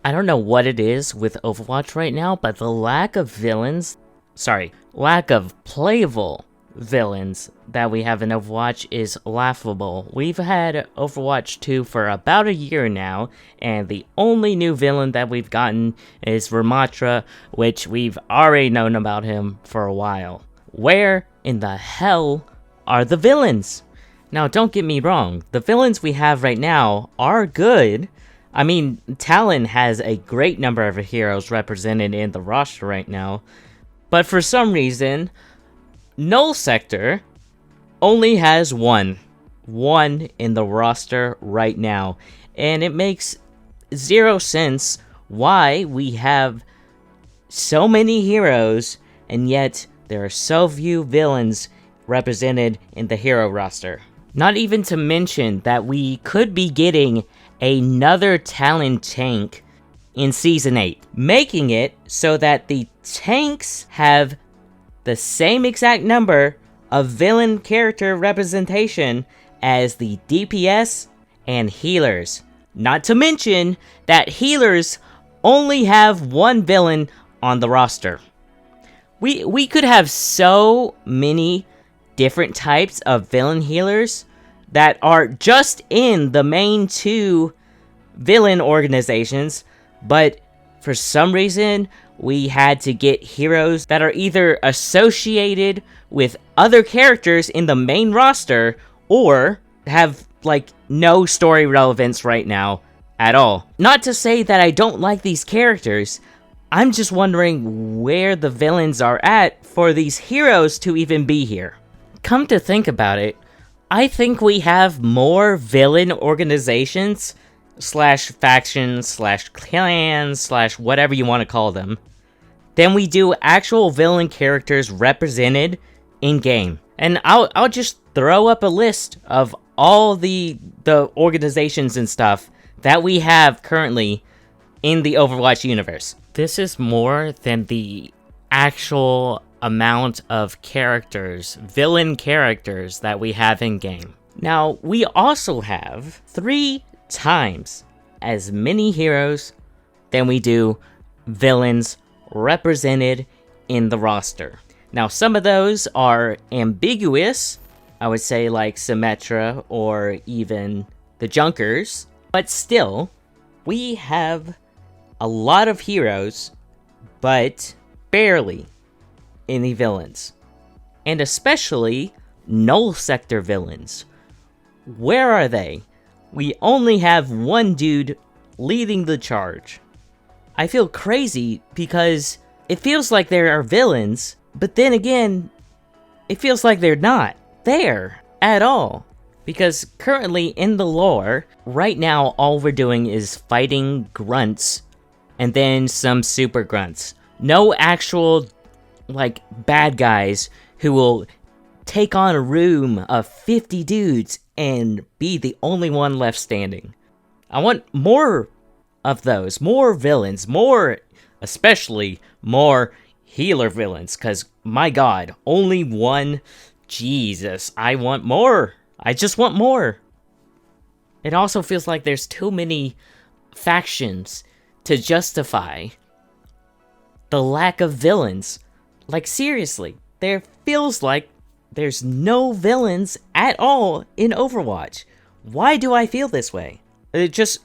I don't know what it is with Overwatch right now, but the lack of playable villains that we have in Overwatch is laughable. We've had Overwatch 2 for about a year now, and the only new villain that we've gotten is Ramatra, which we've already known about him for a while. Where in the hell are the villains? Now, don't get me wrong, the villains we have right now are good. I mean, Talon has a great number of heroes represented in the roster right now, but for some reason, Null Sector only has one in the roster right now, and it makes zero sense why we have so many heroes, and yet there are so few villains represented in the hero roster. Not even to mention that we could be getting another Talon tank in Season 8, making it so that the tanks have the same exact number of villain character representation as the DPS and healers. Not to mention that healers only have one villain on the roster. We could have so many different types of villain healers that are just in the main two villain organizations, but for some reason we had to get heroes that are either associated with other characters in the main roster or have like no story relevance right now at all. Not to say that I don't like these characters, I'm just wondering where the villains are at for these heroes to even be here. Come to think about it, I think we have more villain organizations slash factions slash clans slash whatever you want to call them than we do actual villain characters represented in game. And I'll just throw up a list of all the organizations and stuff that we have currently in the Overwatch universe. This is more than the actual amount of characters, villain characters, that we have in game. Now, we also have 3 times as many heroes than we do villains represented in the roster. Now, some of those are ambiguous, I would say, like Symmetra or even the Junkers, but still, we have a lot of heroes, but barely any villains. And especially Null Sector villains. Where are they? We only have one dude leading the charge. I feel crazy because it feels like there are villains, but then again, it feels like they're not there at all. Because currently in the lore, right now all we're doing is fighting grunts and then some super grunts. No actual like bad guys who will take on a room of 50 dudes and be the only one left standing. I want more of those, more villains, especially more healer villains, because my god, only one? Jesus, I want more. I just want more. It also feels like there's too many factions to justify the lack of villains. Like, seriously, there feels like there's no villains at all in Overwatch. Why do I feel this way? Just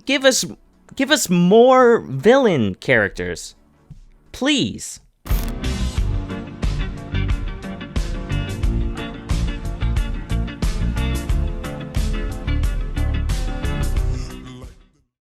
give us more villain characters. Please.